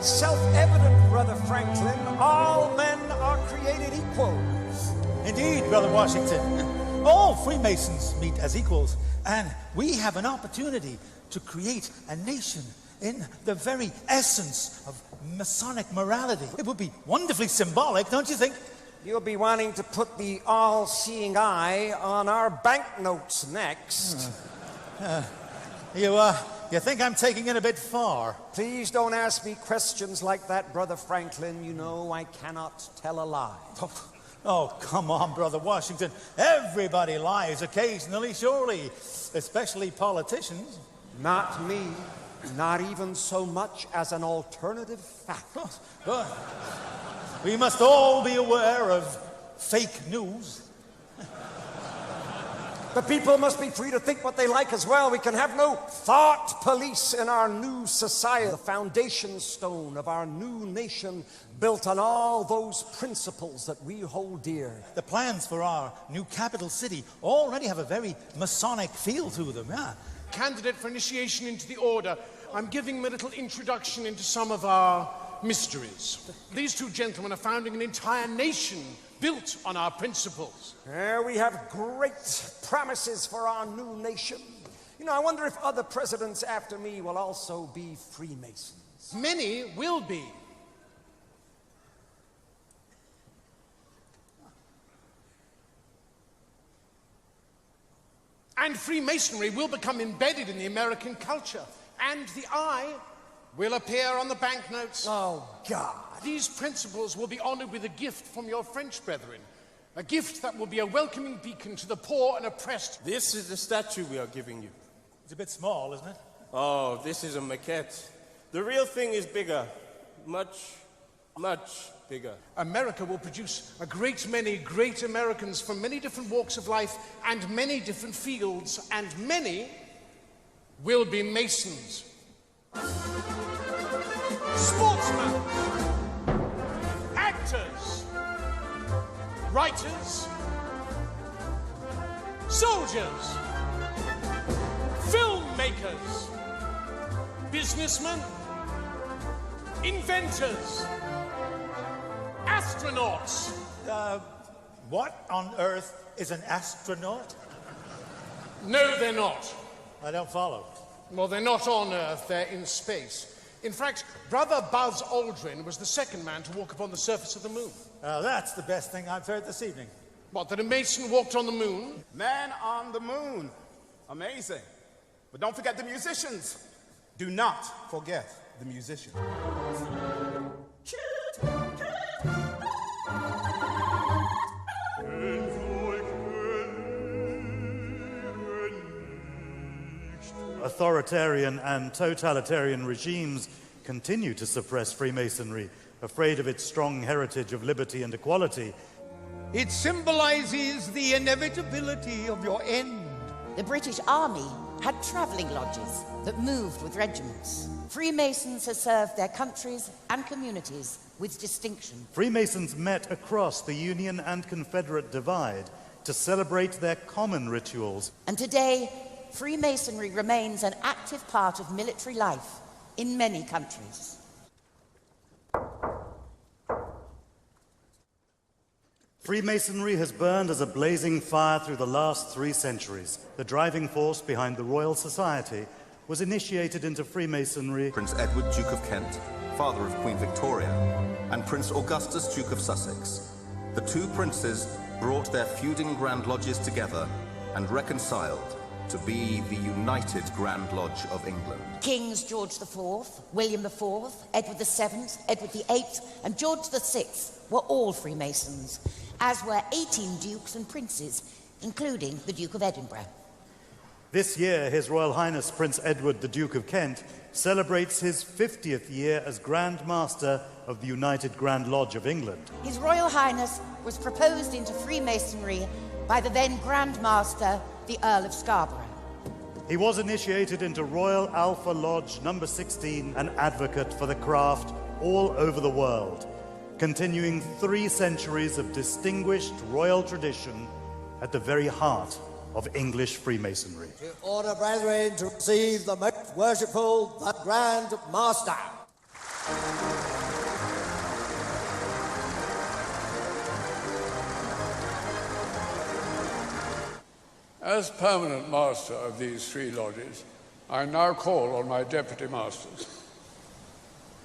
self-evident, Brother Franklin. All men are created equal. Indeed, Brother Washington. All Freemasons meet as equals, and we have an opportunity to create a nation in the very essence of Masonic morality. It would be wonderfully symbolic, don't you think? You'll be wanting to put the all-seeing eye on our banknotes next. You think I'm taking it a bit far? Please don't ask me questions like that, Brother Franklin. You know I cannot tell a lie. Oh, come on, Brother Washington. Everybody lies occasionally, surely, especially politicians. Not me. Not even so much as an alternative fact. We must all be aware of fake news. The people must be free to think what they like as well. We can have no thought police in our new society. The foundation stone of our new nation built on all those principles that we hold dear. The plans for our new capital city already have a very Masonic feel to them, yeah. Candidate for initiation into the order, I'm giving him a little introduction into some of our mysteries. These two gentlemen are founding an entire nation built on our principles. We have great promises for our new nation. You know, I wonder if other presidents after me will also be Freemasons. Many will be. And Freemasonry will become embedded in the American culture. And the eye will appear on the banknotes. Oh, God. These principles will be honored with a gift from your French brethren. A gift that will be a welcoming beacon to the poor and oppressed. This is the statue we are giving you. It's a bit small, isn't it? Oh, this is a maquette. The real thing is bigger. Much, much bigger. America will produce a great many great Americans from many different walks of life and many different fields, and many will be Masons. Sportsmen, actors, writers, soldiers, filmmakers, businessmen, inventors, astronauts. What on earth is an astronaut? No, they're not. I don't follow. Well, they're not on Earth, they're in space. In fact, Brother Buzz Aldrin was the second man to walk upon the surface of the moon. That's the best thing I've heard this evening. What, that a Mason walked on the moon? Man on the moon. Amazing. But don't forget the musicians. Do not forget the musicians. Authoritarian and totalitarian regimes continue to suppress Freemasonry, afraid of its strong heritage of liberty and equality. It symbolizes the inevitability of your end. The British Army had travelling lodges that moved with regiments. Freemasons have served their countries and communities with distinction. Freemasons met across the Union and Confederate divide to celebrate their common rituals. And today, Freemasonry remains an active part of military life in many countries. Freemasonry has burned as a blazing fire through the last 3 centuries. The driving force behind the Royal Society was initiated into Freemasonry. Prince Edward, Duke of Kent, father of Queen Victoria, and Prince Augustus, Duke of Sussex. The two princes brought their feuding Grand Lodges together and reconciled to be the United Grand Lodge of England. Kings George IV, William IV, Edward VII, Edward VIII, and George VI were all Freemasons, as were 18 dukes and princes, including the Duke of Edinburgh. This year, His Royal Highness Prince Edward, the Duke of Kent, celebrates his 50th year as Grand Master of the United Grand Lodge of England. His Royal Highness was proposed into Freemasonry by the then Grand Master, the Earl of Scarborough. He was initiated into Royal Alpha Lodge number 16, an advocate for the craft all over the world, continuing 3 centuries of distinguished royal tradition at the very heart of English Freemasonry. To order, brethren, to receive the most worshipful, the Grand Master. As permanent master of these three lodges, I now call on my deputy masters.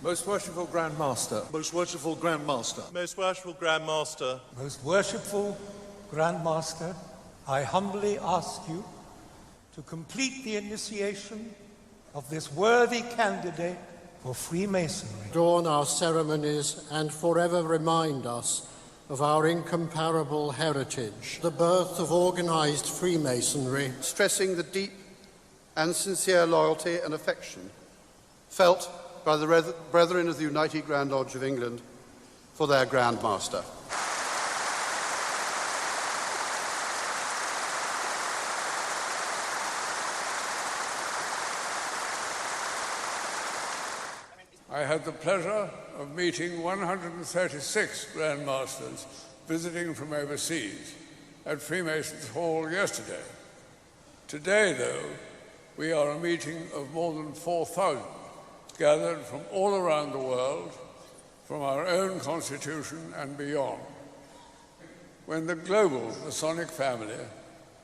Most worshipful Grand Master. Most worshipful Grand Master. Most worshipful Grand Master. Most worshipful Grand Master, I humbly ask you to complete the initiation of this worthy candidate for Freemasonry. Adorn our ceremonies and forever remind us of our incomparable heritage, the birth of organized Freemasonry, stressing the deep and sincere loyalty and affection felt by the Brethren of the United Grand Lodge of England for their Grand Master. I had the pleasure of meeting 136 Grand Masters visiting from overseas at Freemasons Hall yesterday. Today, though, we are a meeting of more than 4,000, gathered from all around the world, from our own constitution and beyond. When the global Masonic family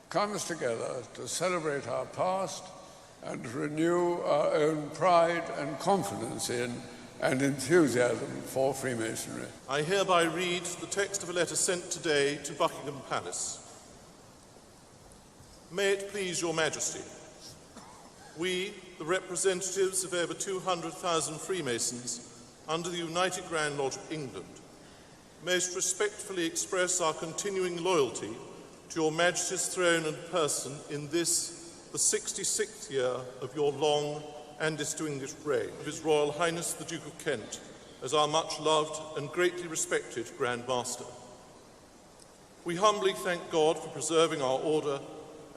comes together to celebrate our past and to renew our own pride and confidence in and enthusiasm for Freemasonry. I hereby read the text of a letter sent today to Buckingham Palace. May it please your Majesty, we, the representatives of over 200,000 Freemasons under the United Grand Lodge of England, most respectfully express our continuing loyalty to your Majesty's throne and person in this, the 66th year of your long and distinguished reign, of His Royal Highness the Duke of Kent, as our much-loved and greatly respected Grand Master. We humbly thank God for preserving our order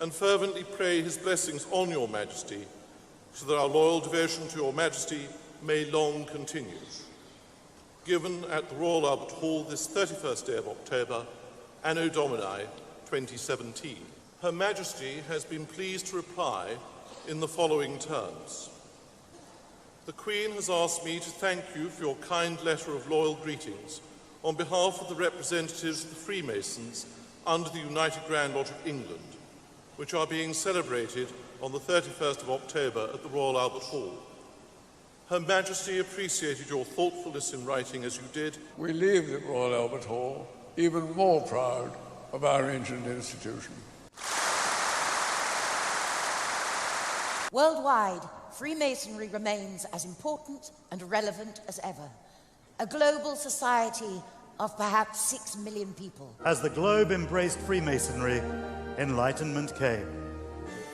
and fervently pray His blessings on your Majesty, so that our loyal devotion to your Majesty may long continue. Given at the Royal Albert Hall this 31st day of October, Anno Domini 2017. Her Majesty has been pleased to reply in the following terms. The Queen has asked me to thank you for your kind letter of loyal greetings on behalf of the representatives of the Freemasons under the United Grand Lodge of England, which are being celebrated on the 31st of October at the Royal Albert Hall. Her Majesty appreciated your thoughtfulness in writing as you did. We leave the Royal Albert Hall even more proud of our ancient institution. Worldwide, Freemasonry remains as important and relevant as ever. A global society of perhaps 6 million people. As the globe embraced Freemasonry, enlightenment came.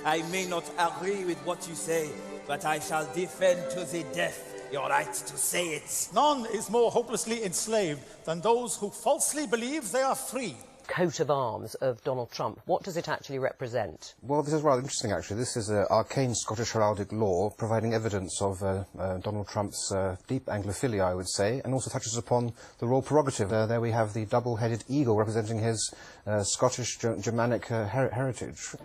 I may not agree with what you say, but I shall defend to the death your right to say it. None is more hopelessly enslaved than those who falsely believe they are free. Coat of arms of Donald Trump. What does it actually represent? Well, this is rather interesting, actually. This is arcane Scottish heraldic law providing evidence of Donald Trump's deep Anglophilia, I would say, and also touches upon the royal prerogative. There we have the double-headed eagle representing his Scottish Germanic heritage.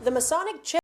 The Masonic